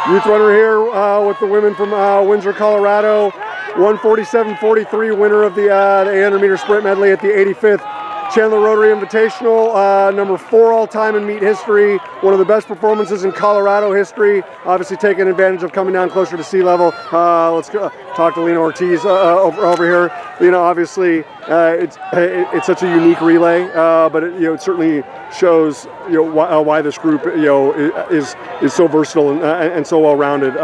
Youth runner here with the women from Windsor, Colorado. 147.43, winner of the 800-meter sprint medley at the 85th Chandler Rotary Invitational. Number 4 all-time in meet history. One of the best performances in Colorado history. Obviously taking advantage of coming down closer to sea level. Let's go talk to Leena Ortiz over here. Leena, obviously it's such a unique relay, but it certainly shows why this group is so versatile and so well-rounded.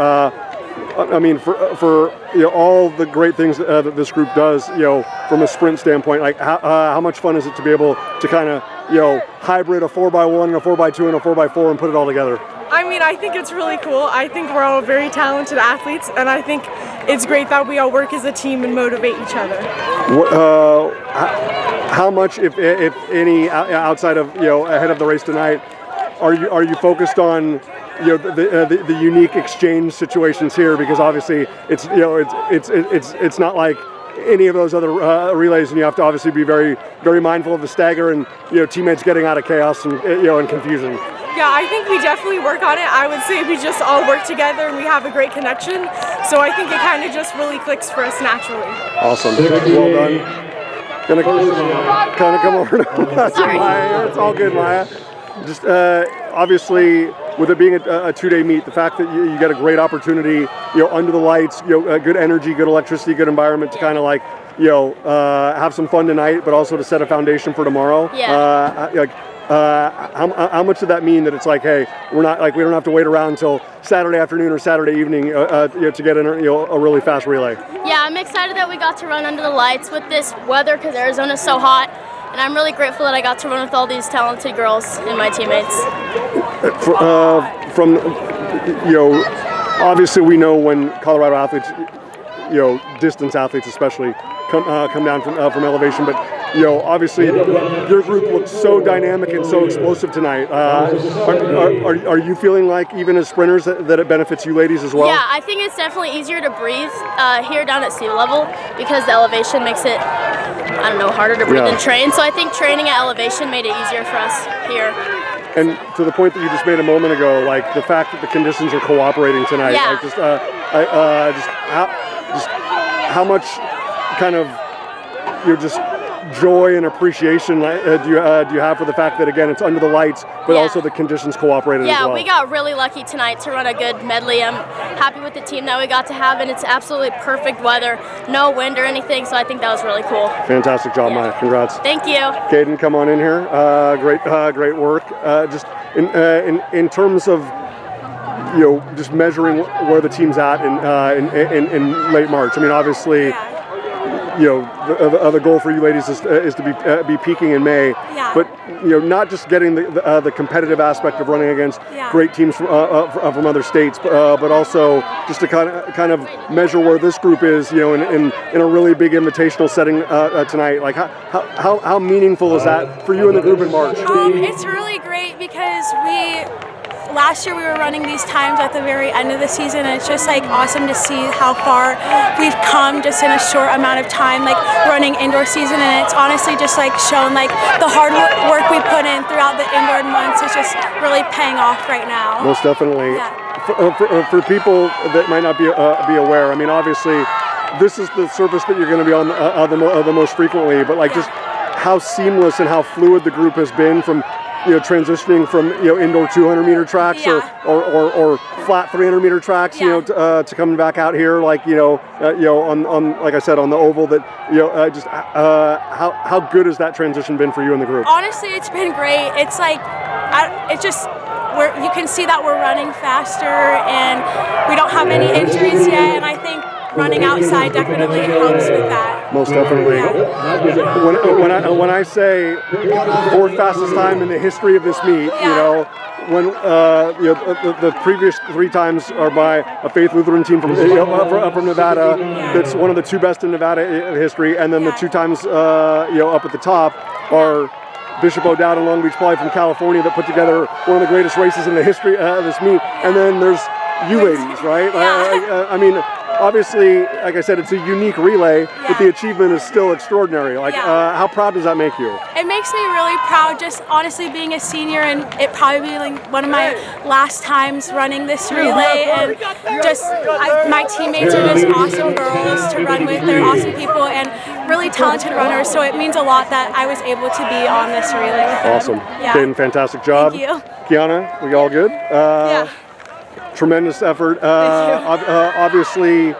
I mean, for all the great things that this group does, from a sprint standpoint, like how much fun is it to be able to kind of hybrid a 4x1 and a 4x2 and a 4x4 and put it all together? I mean, I think it's really cool. I think we're all very talented athletes, and I think it's great that we all work as a team and motivate each other. How much, if any, outside of ahead of the race tonight, are you focused on the unique exchange situations here? Because obviously it's not like any of those other relays, and you have to obviously be very, very mindful of the stagger and teammates getting out of chaos and and confusion. Yeah, I think we definitely work on it. I would say we just all work together and we have a great connection. So I think it kind of just really clicks for us naturally. Awesome. Well done. Gonna kind of come over to Maya. It's all good, Maya. Just obviously, with it being a 2-day meet, the fact that you get a great opportunity, under the lights, good energy, good electricity, good environment to kind of like, have some fun tonight, but also to set a foundation for tomorrow. Yeah. How much did that mean that it's like, hey, we don't have to wait around until Saturday afternoon or Saturday evening to get in a really fast relay? Yeah, I'm excited that we got to run under the lights with this weather because Arizona's so hot. And I'm really grateful that I got to run with all these talented girls and my teammates. Obviously we know when Colorado athletes, distance athletes especially, come down from elevation, but obviously your group looks so dynamic and so explosive tonight. Are you feeling like, even as sprinters, that it benefits you ladies as well? Yeah, I think it's definitely easier to breathe here down at sea level because the elevation makes it, harder to breathe and train. So I think training at elevation made it easier for us here. And to the point that you just made a moment ago, like the fact that the conditions are cooperating tonight, how much kind of just joy and appreciation do you have for the fact that, again, it's under the lights, but also the conditions cooperated as well? Yeah, we got really lucky tonight to run a good medley. I'm happy with the team that we got to have, and it's absolutely perfect weather, no wind or anything, so I think that was really cool. Fantastic job, Maya. Congrats. Thank you. Caidin, come on in here. Great work. Just in terms of just measuring where the team's at in late March. I mean, obviously. The goal for you ladies is to be peaking in May, but not just getting the competitive aspect of running against great teams from other states, but also just to kind of measure where this group is, in a really big invitational setting tonight. Like how meaningful is that for you and the group in March? It's really great because last year we were running these times at the very end of the season, and it's just like awesome to see how far we've come just in a short amount of time, like running indoor season. And it's honestly just like shown like the hard work we put in throughout the indoor months is just really paying off right now. Most definitely. Yeah. For people that might not be aware, I mean, obviously this is the surface that you're going to be on the most frequently, but like just how seamless and how fluid the group has been from transitioning from indoor 200-meter tracks or flat 300-meter tracks, to coming back out here, like on like I said, on the oval. That just how good has that transition been for you and the group? Honestly, it's been great. It's like you can see that we're running faster and we don't have any injuries yet, and I think running outside definitely helps with that. Most definitely. Yeah. When I say 4th fastest time in the history of this meet, when the previous 3 times are by a Faith Lutheran team from Nevada, that's one of the 2 best in Nevada history, and then the 2 times up at the top are Bishop O'Dowd and Long Beach Poly from California that put together one of the greatest races in the history of this meet, and then there's you ladies, right? I mean, obviously, like I said, it's a unique relay, but the achievement is still extraordinary. Like, how proud does that make you? It makes me really proud, just honestly being a senior, and it probably be like one of my last times running this relay, and just my teammates are just awesome girls to run with. They're awesome people and really talented runners, so it means a lot that I was able to be on this relay with them. Awesome. Yeah. Caidin, fantastic job. Thank you. Kiana, we all good? Tremendous effort. Obviously,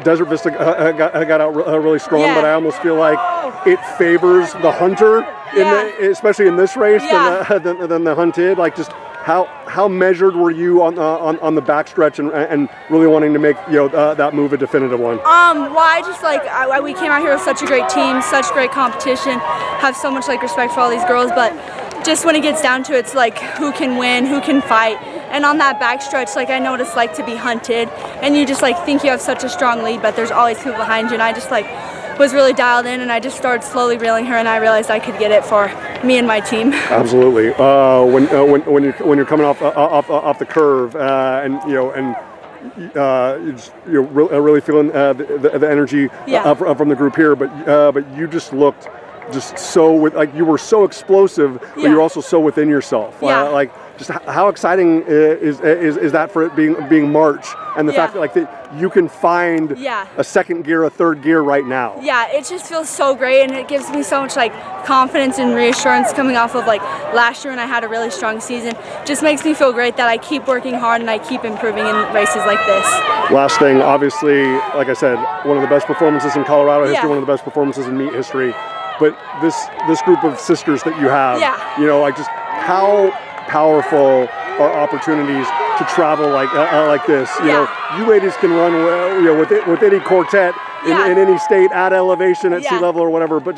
Desert Vista got out really strong, but I almost feel like it favors the hunter, especially in this race, than the hunted. Like, just how measured were you on the backstretch and really wanting to make that move a definitive one? Well, I just we came out here with such a great team, such great competition, have so much respect for all these girls, but just when it gets down to it, it's like who can win, who can fight. And on that backstretch, I know what it's like to be hunted, and you just think you have such a strong lead, but there's always people behind you, and I just was really dialed in, and I just started slowly reeling her, and I realized I could get it for me and my team. Absolutely. When you're coming off the curve, and you're really feeling the energy from the group here, but you just looked so you were so explosive, but you're also so within yourself. Just how exciting is that for it being March, and the fact that that you can find a second gear, a third gear right now. Yeah, it just feels so great, and it gives me so much confidence and reassurance coming off of last year when I had a really strong season. Just makes me feel great that I keep working hard and I keep improving in races like this. Last thing, obviously, like I said, one of the best performances in Colorado history, one of the best performances in meet history. But this group of sisters that you have, just how powerful are opportunities to travel like this? You ladies can run with any quartet in any state at elevation, at sea level or whatever. But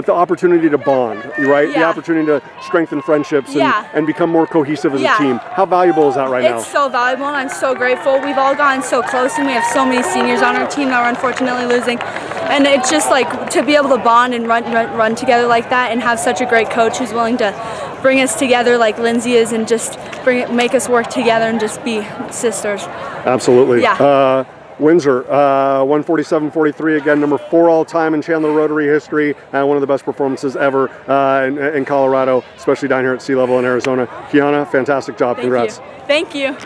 the opportunity to bond, right? The opportunity to strengthen friendships and become more cohesive as a team. How valuable is that right now? It's so valuable, and I'm so grateful. We've all gotten so close, and we have so many seniors on our team that we're unfortunately losing. And it's just to be able to bond and run together like that, and have such a great coach who's willing to bring us together like Lindsay is, and just make us work together and just be sisters. Absolutely. Yeah. Windsor, 147.43, again, number 4 all-time in Chandler Rotary history, and one of the best performances ever in Colorado, especially down here at sea level in Arizona. Kiana, fantastic job. Congrats. Thank you.